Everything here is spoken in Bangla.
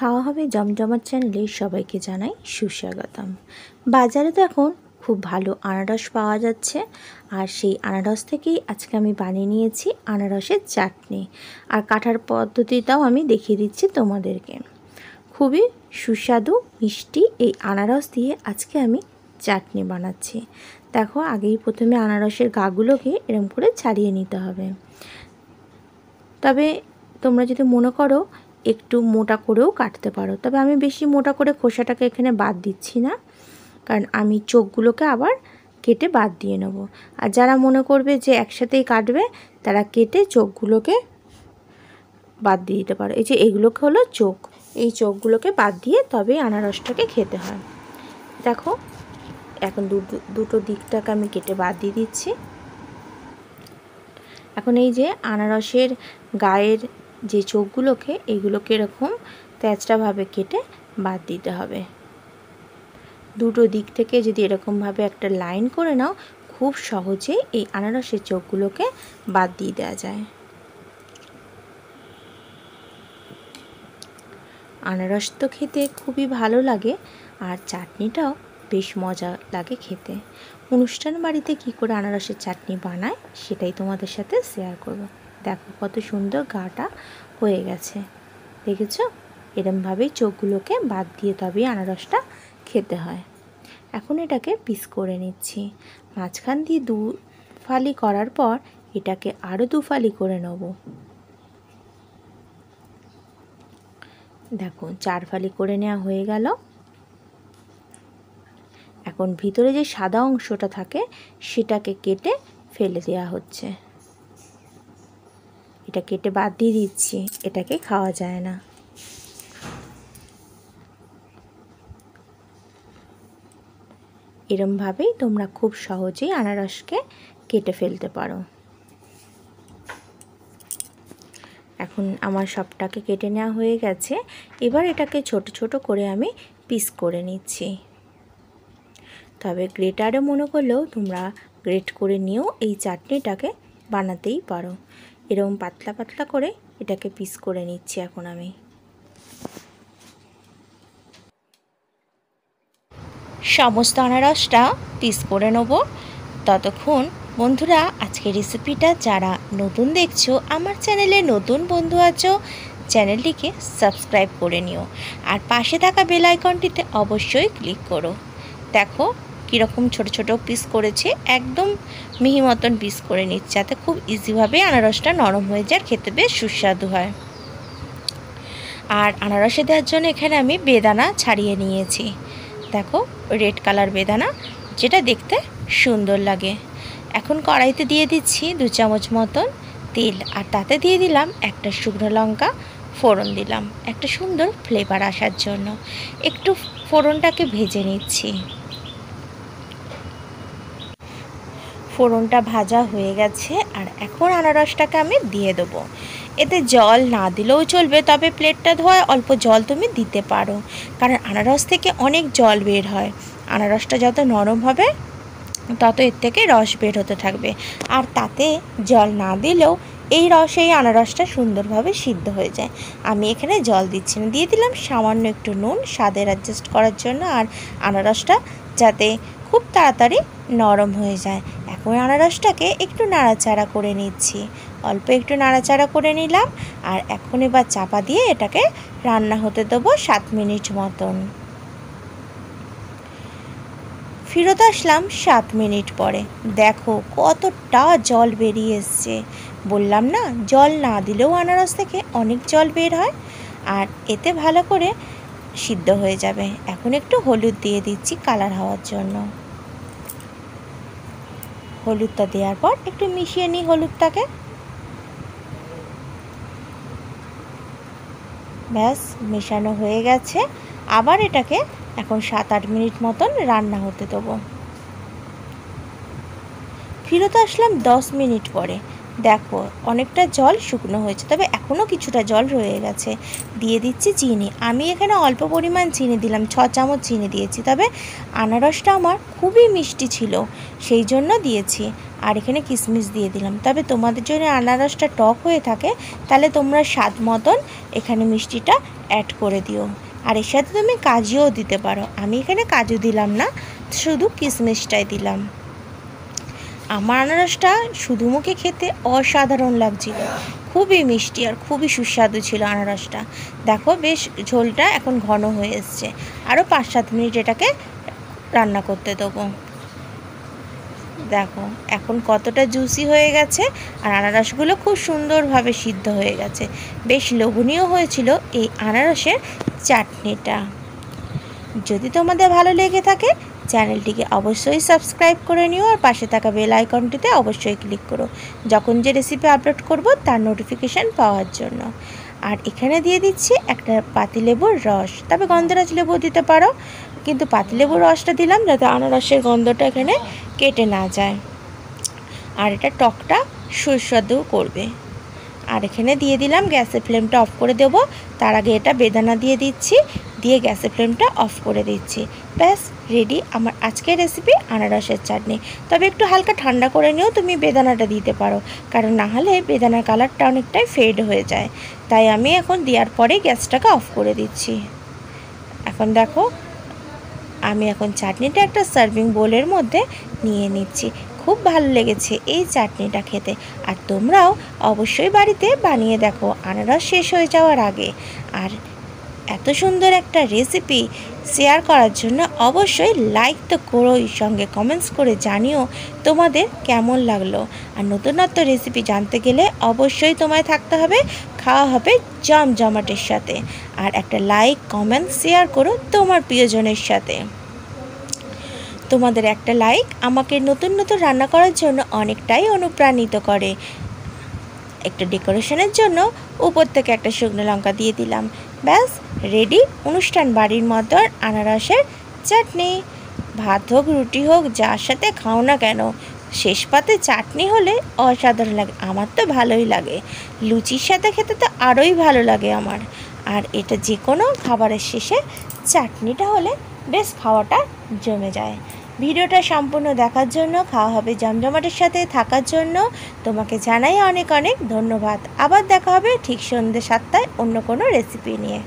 খাওয়া হবে জমজমাট চ্যানেলে সবাইকে জানাই সুস্বাগতম। বাজারে তো এখন খুব ভালো আনারস পাওয়া যাচ্ছে, আর সেই আনারস থেকেই আজকে আমি বানিয়ে নিয়েছি আনারসের চাটনি। আর কাটার পদ্ধতিটাও আমি দেখিয়ে দিচ্ছি তোমাদেরকে। খুবই সুস্বাদু মিষ্টি এই আনারস দিয়ে আজকে আমি চাটনি বানাচ্ছি। দেখো, আগেই প্রথমে আনারসের গাগুলোকে এরকম করে ছাড়িয়ে নিতে হবে। তবে তোমরা যদি মনে করো একটু মোটা করেও কাটতে পারো, তবে আমি বেশি মোটা করে খোসাটাকে এখানে বাদ দিচ্ছি না, কারণ আমি চোখগুলোকে আবার কেটে বাদ দিয়ে নেব। আর যারা মনে করবে যে একসাথেই কাটবে, তারা কেটে চোখগুলোকে বাদ দিয়ে দিতে পারো। এই যে এগুলোকে হলো চোখ, এই চোখগুলোকে বাদ দিয়ে তবেই আনারসটাকে খেতে হয়। দেখো, এখন দুটো দিকটাকে আমি কেটে বাদ দিয়ে দিচ্ছি। এখন এই যে আনারসের গায়ের যে চোখগুলোকে, এইগুলোকে এরকম তেঁচড়াভাবে কেটে বাদ দিতে হবে। দুটো দিক থেকে যদি এরকমভাবে একটা লাইন করে নাও, খুব সহজেই এই আনারসের চোখগুলোকে বাদ দিয়ে দেওয়া যায়। আনারস তো খেতে খুবই ভালো লাগে, আর চাটনিটাও বেশ মজা লাগে খেতে। অনুষ্ঠান বাড়িতে কী করে আনারসের চাটনি বানায় সেটাই তোমাদের সাথে শেয়ার করব। দেখো কত সুন্দর গাটা হয়ে গেছে, দেখেছো? এরমভাবেই চোখগুলোকে বাদ দিয়ে তবেই আনারসটা খেতে হয়। এখন এটাকে পিস করে নিচ্ছি। মাঝখান দিয়ে 2 ফালি করার পর এটাকে আরও 2 ফালি করে নেব। দেখো 4 ফালি করে নেওয়া হয়ে গেল। এখন ভিতরে যে সাদা অংশটা থাকে সেটাকে কেটে ফেলে দেওয়া হচ্ছে। এটা কেটে বাদ দিয়ে দিচ্ছি, এটাকে খাওয়া যায় না। এরমভাবেই তোমরা খুব সহজেই আনারসকে কেটে ফেলতে পারো। এখন আমার সবটাকে কেটে নেওয়া হয়ে গেছে। এবার এটাকে ছোট ছোট করে আমি পিস করে নিচ্ছি। তবে গ্রেটারে মনে করলেও তোমরা গ্রেট করে নিয়েও এই চাটনিটাকে বানাতেই পারো। এরকম পাতলা পাতলা করে এটাকে পিস করে নিচ্ছি এখন আমি। সমস্ত আনারসটা পিস করে নেব। ততক্ষণ বন্ধুরা, আজকের রেসিপিটা যারা নতুন দেখছো, আমার চ্যানেলে নতুন বন্ধু আছো, চ্যানেলটিকে সাবস্ক্রাইব করে নিও, আর পাশে থাকা বেল আইকনটিতে অবশ্যই ক্লিক করো। দেখো কীরকম ছোট ছোট পিস করেছি, একদম মিহি মতন পিস করে নিচ্ছি, যাতে খুব ইজিভাবে আনারসটা নরম হয়ে যায়, খেতে বেশ সুস্বাদু হয়। আর আনারসে দেওয়ার জন্য এখানে আমি বেদানা ছাড়িয়ে নিয়েছি। দেখো রেড কালার বেদানা, যেটা দেখতে সুন্দর লাগে। এখন কড়াইতে দিয়ে দিচ্ছি 2 চামচ মতন তেল, আর তাতে দিয়ে দিলাম একটা শুকনো লঙ্কা ফোড়ন দিলাম, একটা সুন্দর ফ্লেভার আসার জন্য। একটু ফোড়নটাকে ভেজে নিচ্ছি। ফোড়নটা ভাজা হয়ে গেছে, আর এখন আনারসটাকে আমি দিয়ে দেবো। এতে জল না দিলেও চলবে, তবে প্লেটটা ধোয়ায় অল্প জল তুমি দিতে পারো, কারণ আনারস থেকে অনেক জল বের হয়। আনারসটা যত নরম হবে তত এর থেকে রস বের হতে থাকবে, আর তাতে জল না দিলেও এই রসেই আনারসটা সুন্দরভাবে সিদ্ধ হয়ে যায়। আমি এখানে জল দিচ্ছি না, দিয়ে দিলাম সামান্য একটু নুন স্বাদের অ্যাডজাস্ট করার জন্য, আর আনারসটা যাতে খুব তাড়াতাড়ি নরম হয়ে যায়। এখন আনারসটাকে একটু নাড়াচাড়া করে নিচ্ছি, অল্প একটু নাড়াচাড়া করে নিলাম। আর এখন এবার চাপা দিয়ে এটাকে রান্না হতে দেবো 7 মিনিট মতন। ফিরত আসলাম 7 মিনিট পরে। দেখো কতটা জল বেরিয়ে এসছে। বললাম না, জল না দিলেও আনারস থেকে অনেক জল বের হয়, আর এতে ভালো করে সিদ্ধ হয়ে যাবে। এখন একটু হলুদ দিয়ে দিচ্ছি কালার হওয়ার জন্য। হলুদটা দেওয়ার পর একটু মিশিয়ে নিই হলুদটাকে। ব্যাস মেশানো হয়ে গেছে। আবার এটাকে এখন 7-8 মিনিট মতন রান্না হতে দেবো। ফিরত আসলাম 10 মিনিট পরে। দেখো অনেকটা জল শুকনো হয়েছে, তবে এখনও কিছুটা জল রয়ে গেছে। দিয়ে দিচ্ছি চিনি। আমি এখানে অল্প পরিমাণ চিনি দিলাম, 6 চামচ চিনি দিয়েছি। তবে আনারসটা আমার খুবই মিষ্টি ছিল, সেই জন্য দিয়েছি। আর এখানে কিশমিশ দিয়ে দিলাম। তবে তোমাদের যদি আনারসটা টক হয়ে থাকে তাহলে তোমরা স্বাদ মতন এখানে মিষ্টিটা অ্যাড করে দিও। আর এর সাথে তুমি কাজুও দিতে পারো। আমি এখানে কাজু দিলাম না, শুধু কিশমিশটাই দিলাম। আমার আনারসটা শুধু মুখে খেতে অসাধারণ লাগছিল, খুবই মিষ্টি আর খুবই সুস্বাদু ছিল আনারসটা। দেখো বেশ ঝোলটা এখন ঘন হয়ে এসছে। আরও 5-7 মিনিট এটাকে রান্না করতে দেবো। দেখো এখন কতটা জুসি হয়ে গেছে আর আনারসগুলো খুব সুন্দরভাবে সিদ্ধ হয়ে গেছে। বেশ লোভনীয় হয়েছিল এই আনারসের চাটনিটা। যদি তোমাদের ভালো লেগে থাকে চ্যানেলটিকে অবশ্যই সাবস্ক্রাইব করে নিও আর পাশে থাকা বেল আইকনটিতে অবশ্যই ক্লিক করো, যখন যে রেসিপি আপলোড করব তার নোটিফিকেশান পাওয়ার জন্য। আর এখানে দিয়ে দিচ্ছি একটা পাতিলেবুর রস, তবে গন্ধরাজ লেবু দিতে পারো, কিন্তু পাতিলেবুর রসটা দিলাম যাতে আনারসের গন্ধটা এখানে কেটে না যায় আর এটা টকটা সুস্বাদু করবে। আর এখানে দিয়ে দিলাম, গ্যাসের ফ্লেমটা অফ করে দেবো। তার আগে এটা বেদানা দিয়ে দিচ্ছি, দিয়ে গ্যাসের ফ্লেমটা অফ করে দিচ্ছি। ব্যাস রেডি আমার আজকের রেসিপি আনারসের চাটনি। তবে একটু হালকা ঠান্ডা করে নিয়েও তুমি বেদানাটা দিতে পারো, কারণ না হলে বেদানার কালারটা অনেকটাই ফেড হয়ে যায়। তাই আমি এখন দেওয়ার পরে গ্যাসটাকে অফ করে দিচ্ছি। এখন দেখো আমি এখন চাটনিটা একটা সার্ভিং বোলের মধ্যে নিয়ে নিচ্ছি। খুব ভালো লেগেছে এই চাটনিটা খেতে। আর তোমরাও অবশ্যই বাড়িতে বানিয়ে দেখো আনারস শেষ হয়ে যাওয়ার আগে। আর এত সুন্দর একটা রেসিপি শেয়ার করার জন্য অবশ্যই লাইক তো করোই, সঙ্গে কমেন্টস করে জানিও তোমাদের কেমন লাগলো। আর নতুনত্ব রেসিপি জানতে গেলে অবশ্যই তোমায় থাকতে হবে, খাওয়া হবে জমজমাটের সাথে। আর একটা লাইক কমেন্ট শেয়ার করো তোমার প্রিয়জনের সাথে। তোমাদের একটা লাইক আমাকে নতুন নতুন রান্না করার জন্য অনেকটাই অনুপ্রাণিত করে। একটা ডেকোরেশনের জন্য উপর থেকে একটা শুকনো লঙ্কা দিয়ে দিলাম। ব্যাস রেডি অনুষ্ঠান বাড়ির মতন আনারসের চাটনি। ভাত হোক রুটি হোক যার সাথে খাও না কেন, শেষ পাতে চাটনি হলে অসাধারণ লাগে। আমার তো ভালোই লাগে, লুচির সাথে খেতে তো আরোই ভালো লাগে আমার। আর এটা যে কোনো খাবারের শেষে চাটনিটা হলে বেশ খাওয়াটা জমে যায়। ভিডিওটা সম্পূর্ণ দেখার জন্য, খাওয়া হবে জমজমাটের সাথে থাকার জন্য তোমাকে জানাই অনেক অনেক ধন্যবাদ। আবার দেখা হবে ঠিক সন্ধ্যে 7টায় অন্য কোনো রেসিপি নিয়ে।